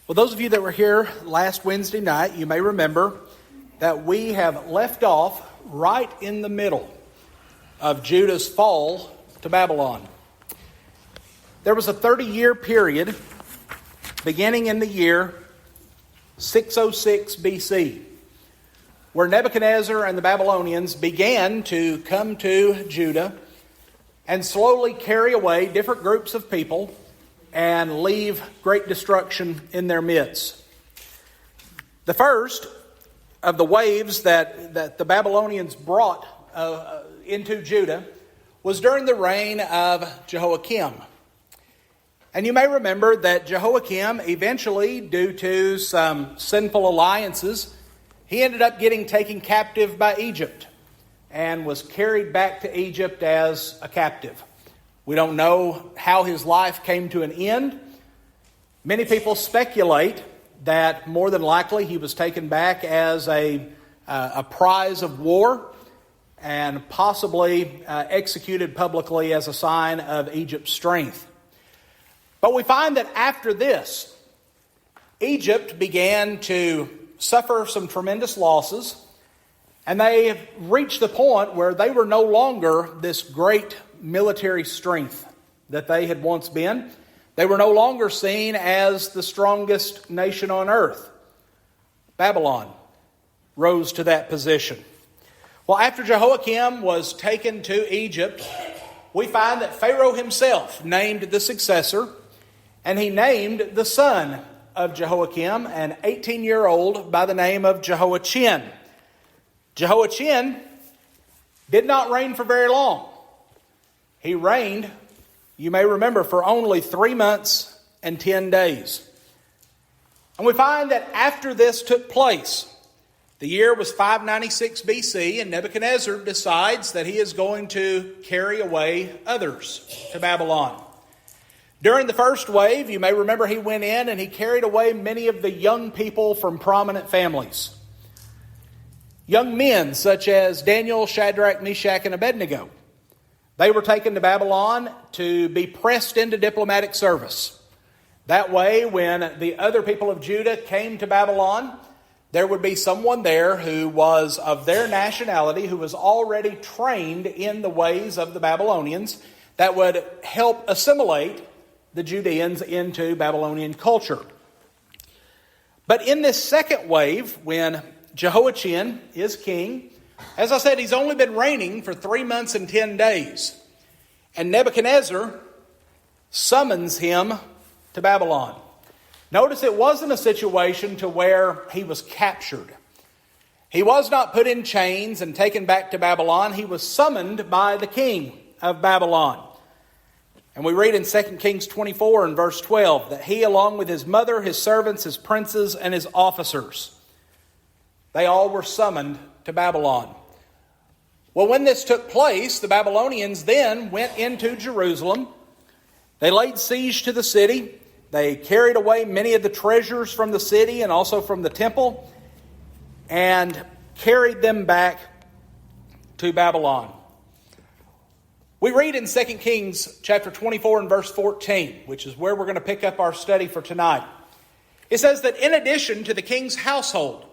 Well, those of you that were here last Wednesday night, you may remember that we have left off right in the middle of Judah's fall to Babylon. There was a 30-year period beginning in the year 606 BC, where Nebuchadnezzar and the Babylonians began to come to Judah and slowly carry away different groups of people and leave great destruction in their midst. The first of the waves that the Babylonians brought into Judah was during the reign of Jehoiachin. And you may remember that Jehoiachin eventually, due to some sinful alliances, he ended up getting taken captive by Egypt and was carried back to Egypt as a captive. We don't know how his life came to an end. Many people speculate that more than likely he was taken back as a prize of war and possibly executed publicly as a sign of Egypt's strength. But we find that after this, Egypt began to suffer some tremendous losses, and they reached the point where they were no longer this great military strength that they had once been. They were no longer seen as the strongest nation on earth. Babylon rose to that position. Well, after Jehoiakim was taken to Egypt, we find that Pharaoh himself named the successor, and he named the son of Jehoiakim, an 18-year-old by the name of Jehoiachin. Jehoiachin did not reign for very long. He reigned, you may remember, for only 3 months and 10 days. And we find that after this took place, the year was 596 BC, and Nebuchadnezzar decides that he is going to carry away others to Babylon. During the first wave, you may remember he went in and he carried away many of the young people from prominent families. Young men such as Daniel, Shadrach, Meshach, and Abednego. They were taken to Babylon to be pressed into diplomatic service. That way, when the other people of Judah came to Babylon, there would be someone there who was of their nationality, who was already trained in the ways of the Babylonians, that would help assimilate the Judeans into Babylonian culture. But in this second wave, when Jehoiachin is king, as I said, he's only been reigning for 3 months and 10 days. And Nebuchadnezzar summons him to Babylon. Notice it wasn't a situation to where he was captured. He was not put in chains and taken back to Babylon. He was summoned by the king of Babylon. And we read in 2 Kings 24 and verse 12 that he, along with his mother, his servants, his princes, and his officers, they all were summoned to Babylon. Well, when this took place, the Babylonians then went into Jerusalem. They laid siege to the city. They carried away many of the treasures from the city and also from the temple and carried them back to Babylon. We read in 2 Kings chapter 24 and verse 14, which is where we're going to pick up our study for tonight. It says that in addition to the king's household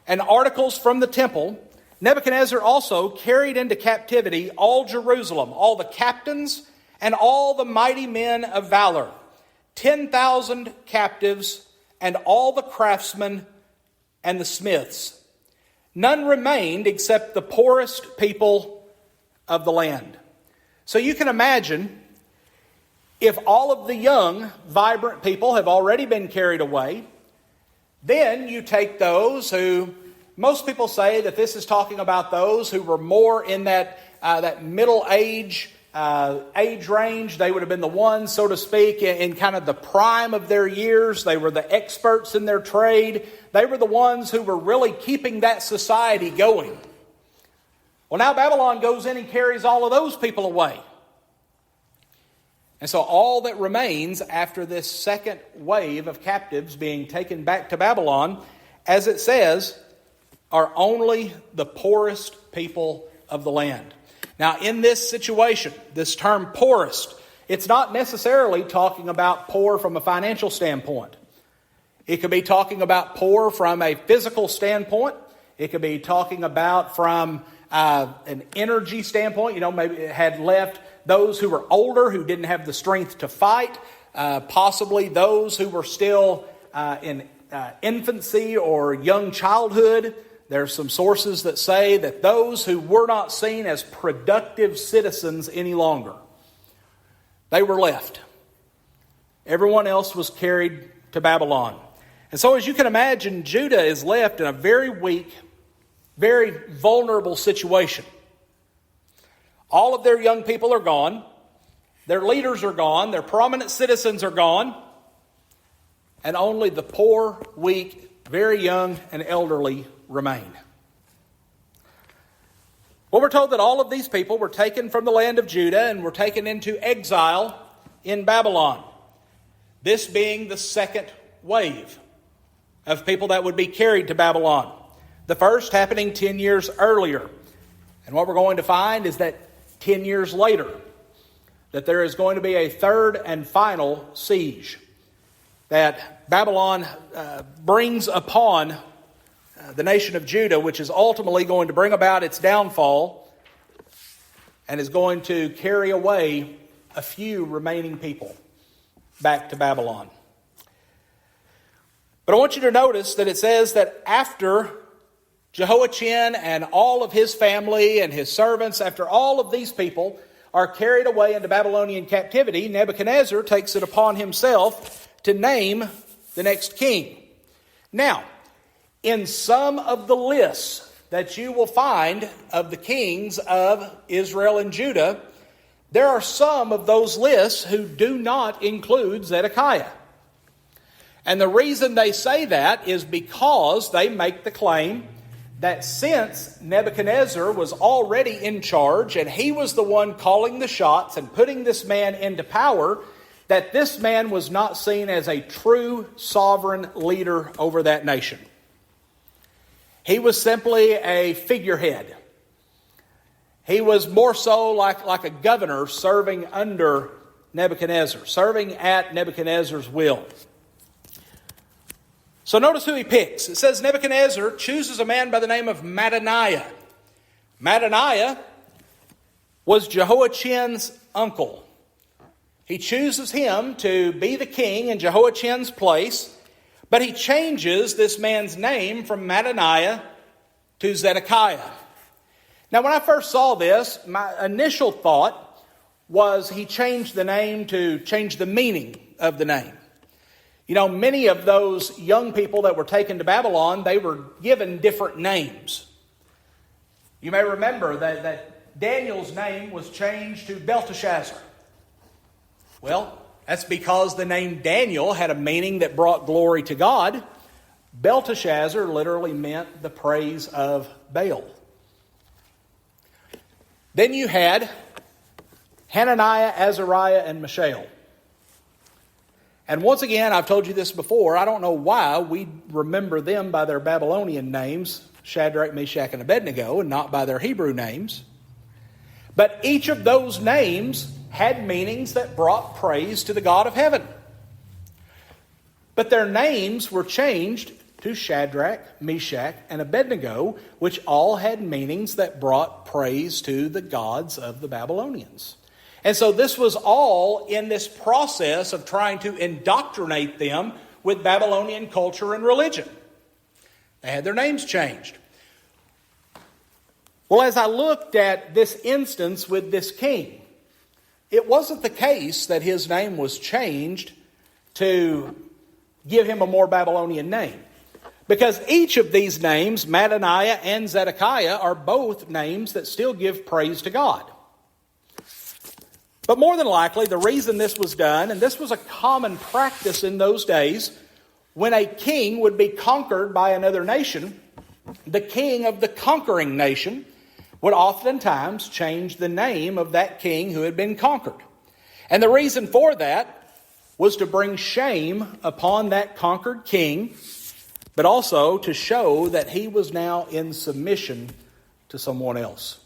and articles from the temple, Nebuchadnezzar also carried into captivity all Jerusalem, all the captains and all the mighty men of valor, 10,000 captives and all the craftsmen and the smiths. None remained except the poorest people of the land. So you can imagine, if all of the young, vibrant people have already been carried away, then you take those who, most people say that this is talking about those who were more in that middle age range. They would have been the ones, so to speak, in kind of the prime of their years. They were the experts in their trade. They were the ones who were really keeping that society going. Well, now Babylon goes in and carries all of those people away. And so all that remains after this second wave of captives being taken back to Babylon, as it says, are only the poorest people of the land. Now, in this situation, this term poorest, it's not necessarily talking about poor from a financial standpoint. It could be talking about poor from a physical standpoint. It could be talking about from an energy standpoint. Maybe it had left those who were older, who didn't have the strength to fight. Possibly those who were still in infancy or young childhood. There's some sources that say that those who were not seen as productive citizens any longer, they were left. Everyone else was carried to Babylon. And so as you can imagine, Judah is left in a very weak, very vulnerable situation. All of their young people are gone. Their leaders are gone. Their prominent citizens are gone. And only the poor, weak, very young, and elderly remain. Well, we're told that all of these people were taken from the land of Judah and were taken into exile in Babylon. This being the second wave of people that would be carried to Babylon. The first happening 10 years earlier. And what we're going to find is that 10 years later, that there is going to be a third and final siege that Babylon brings upon the nation of Judah, which is ultimately going to bring about its downfall and is going to carry away a few remaining people back to Babylon. But I want you to notice that it says that after Jehoiachin and all of his family and his servants, after all of these people are carried away into Babylonian captivity, Nebuchadnezzar takes it upon himself to name the next king. Now, in some of the lists that you will find of the kings of Israel and Judah, there are some of those lists who do not include Zedekiah. And the reason they say that is because they make the claim that since Nebuchadnezzar was already in charge and he was the one calling the shots and putting this man into power, that this man was not seen as a true sovereign leader over that nation. He was simply a figurehead. He was more so like a governor serving under Nebuchadnezzar, serving at Nebuchadnezzar's will. So notice who he picks. It says Nebuchadnezzar chooses a man by the name of Mattaniah. Mattaniah was Jehoiachin's uncle. He chooses him to be the king in Jehoiachin's place, but he changes this man's name from Mattaniah to Zedekiah. Now, when I first saw this, my initial thought was he changed the name to change the meaning of the name. Many of those young people that were taken to Babylon, they were given different names. You may remember that Daniel's name was changed to Belteshazzar. Well, that's because the name Daniel had a meaning that brought glory to God. Belteshazzar literally meant the praise of Baal. Then you had Hananiah, Azariah, and Mishael. And once again, I've told you this before, I don't know why we remember them by their Babylonian names, Shadrach, Meshach, and Abednego, and not by their Hebrew names. But each of those names had meanings that brought praise to the God of heaven. But their names were changed to Shadrach, Meshach, and Abednego, which all had meanings that brought praise to the gods of the Babylonians. And so this was all in this process of trying to indoctrinate them with Babylonian culture and religion. They had their names changed. Well, as I looked at this instance with this king, it wasn't the case that his name was changed to give him a more Babylonian name. Because each of these names, Mattaniah and Zedekiah, are both names that still give praise to God. But more than likely, the reason this was done, and this was a common practice in those days, when a king would be conquered by another nation, the king of the conquering nation would oftentimes change the name of that king who had been conquered. And the reason for that was to bring shame upon that conquered king, but also to show that he was now in submission to someone else.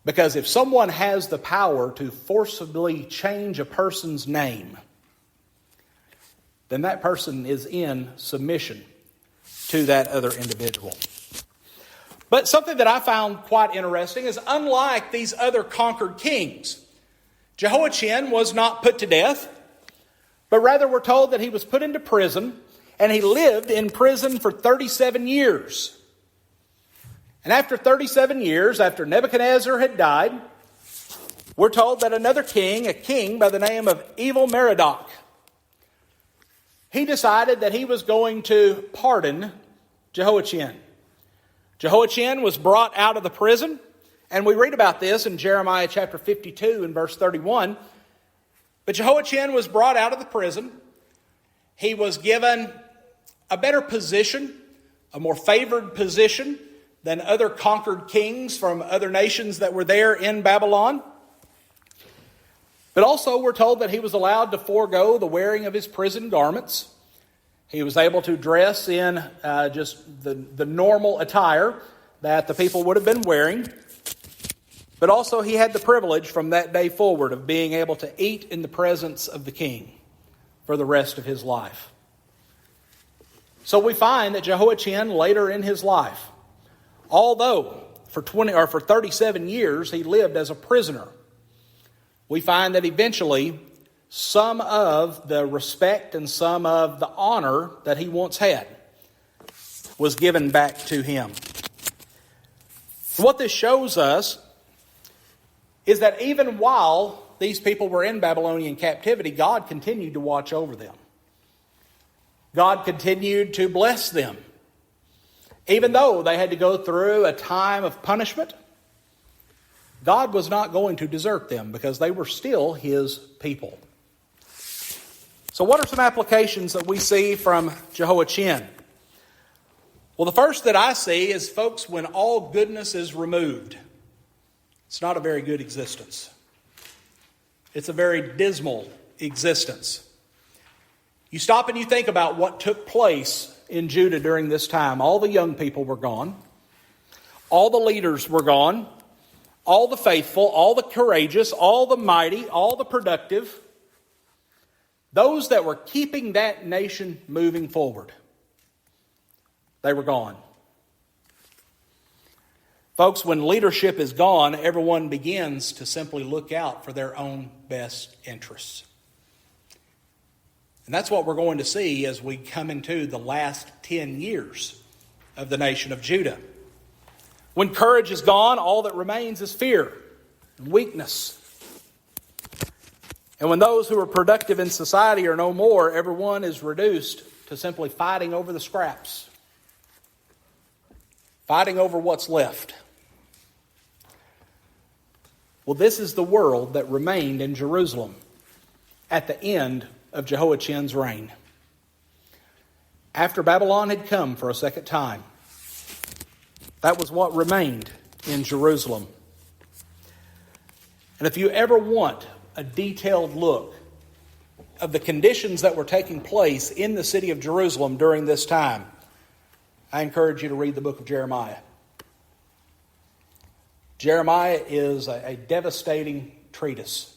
Because if someone has the power to forcibly change a person's name, then that person is in submission to that other individual. But something that I found quite interesting is, unlike these other conquered kings, Jehoiachin was not put to death, but rather we're told that he was put into prison, and he lived in prison for 37 years. And after 37 years, after Nebuchadnezzar had died, we're told that another king, a king by the name of Evil-Merodach, he decided that he was going to pardon Jehoiachin. Jehoiachin was brought out of the prison, and we read about this in Jeremiah chapter 52 and verse 31. But Jehoiachin was brought out of the prison. He was given a better position, a more favored position than other conquered kings from other nations that were there in Babylon. But also we're told that he was allowed to forego the wearing of his prison garments. He was able to dress in just the normal attire that the people would have been wearing. But also he had the privilege from that day forward of being able to eat in the presence of the king for the rest of his life. So we find that Jehoiachin later in his life, although for 37 years he lived as a prisoner, we find that eventually some of the respect and some of the honor that he once had was given back to him. What this shows us is that even while these people were in Babylonian captivity, God continued to watch over them. God continued to bless them. Even though they had to go through a time of punishment, God was not going to desert them because they were still His people. So what are some applications that we see from Jehoiachin? Well, the first that I see is, folks, when all goodness is removed, it's not a very good existence. It's a very dismal existence. You stop and you think about what took place in Judah during this time. All the young people were gone. All the leaders were gone. All the faithful, all the courageous, all the mighty, all the productive. Those that were keeping that nation moving forward, they were gone. Folks, when leadership is gone, everyone begins to simply look out for their own best interests. And that's what we're going to see as we come into the last 10 years of the nation of Judah. When courage is gone, all that remains is fear and weakness. And when those who are productive in society are no more, everyone is reduced to simply fighting over the scraps. Fighting over what's left. Well, this is the world that remained in Jerusalem at the end of Jehoiachin's reign. After Babylon had come for a second time, that was what remained in Jerusalem. And if you ever want a detailed look of the conditions that were taking place in the city of Jerusalem during this time, I encourage you to read the book of Jeremiah. Jeremiah is a devastating treatise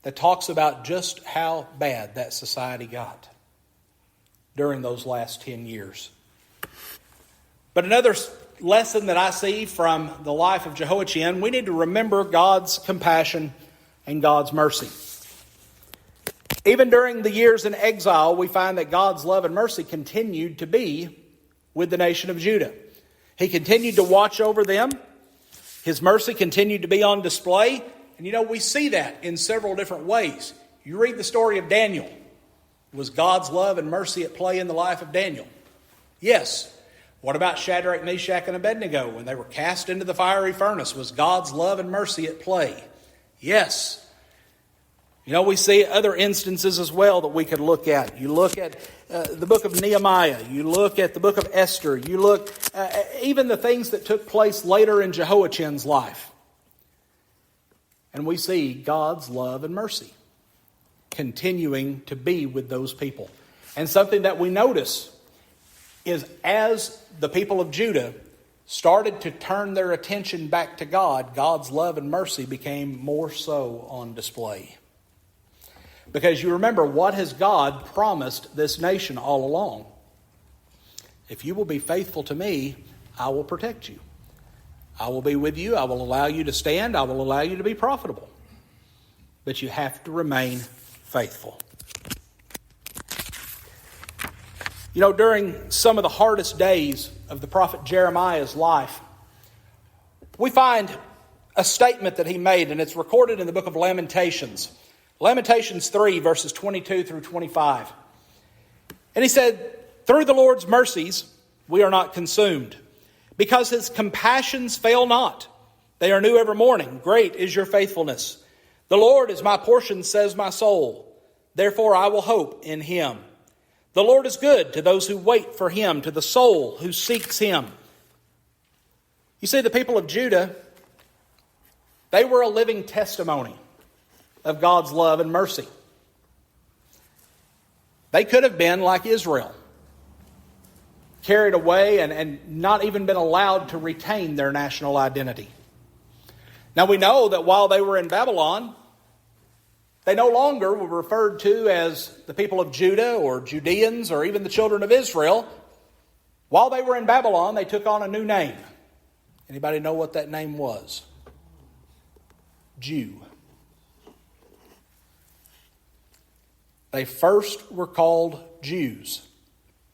that talks about just how bad that society got during those last 10 years. But another lesson that I see from the life of Jehoiachin, we need to remember God's compassion and God's mercy. Even during the years in exile, we find that God's love and mercy continued to be with the nation of Judah. He continued to watch over them. His mercy continued to be on display. And we see that in several different ways. You read the story of Daniel. Was God's love and mercy at play in the life of Daniel? Yes. What about Shadrach, Meshach, and Abednego when they were cast into the fiery furnace? Was God's love and mercy at play? Yes. We see other instances as well that we could look at. You look at the book of Nehemiah. You look at the book of Esther. You look even the things that took place later in Jehoiachin's life. And we see God's love and mercy continuing to be with those people. And something that we notice is as the people of Judah started to turn their attention back to God, God's love and mercy became more so on display. Because you remember, what has God promised this nation all along? If you will be faithful to me, I will protect you. I will be with you. I will allow you to stand. I will allow you to be profitable. But you have to remain faithful. You know, during some of the hardest days of the prophet Jeremiah's life, we find a statement that he made, and it's recorded in the book of Lamentations. Lamentations 3, verses 22 through 25. And he said, "Through the Lord's mercies we are not consumed, because his compassions fail not. They are new every morning. Great is your faithfulness. The Lord is my portion, says my soul. Therefore I will hope in him. The Lord is good to those who wait for him, to the soul who seeks him." You see, the people of Judah, they were a living testimony of God's love and mercy. They could have been like Israel, carried away and not even been allowed to retain their national identity. Now we know that while they were in Babylon, they no longer were referred to as the people of Judah or Judeans or even the children of Israel. While they were in Babylon, they took on a new name. Anybody know what that name was? Jew. They first were called Jews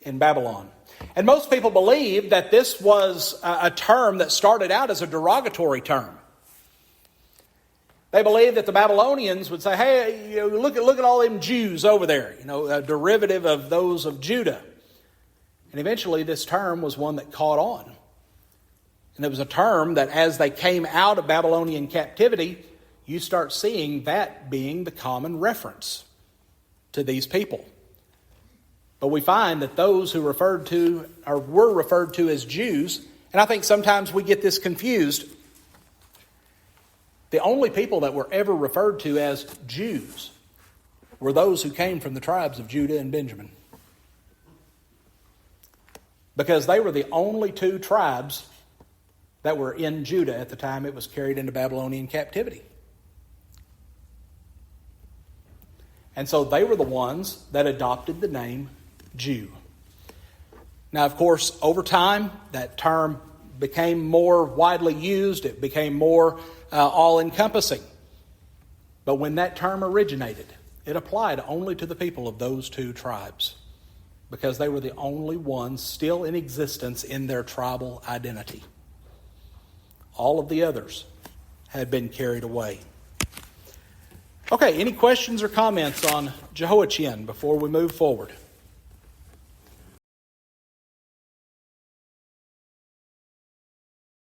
in Babylon. And most people believe that this was a term that started out as a derogatory term. They believed that the Babylonians would say, "Hey, look at all them Jews over there," a derivative of those of Judah. And eventually this term was one that caught on. And it was a term that as they came out of Babylonian captivity, you start seeing that being the common reference to these people. But we find that those who were referred to as Jews, and I think sometimes we get this confused. The only people that were ever referred to as Jews were those who came from the tribes of Judah and Benjamin. Because they were the only two tribes that were in Judah at the time it was carried into Babylonian captivity. And so they were the ones that adopted the name Jew. Now, of course, over time, that term became more widely used. It became more all-encompassing. But when that term originated, it applied only to the people of those two tribes, because they were the only ones still in existence in their tribal identity. All of the others had been carried away. Okay, any questions or comments on Jehoiachin before we move forward?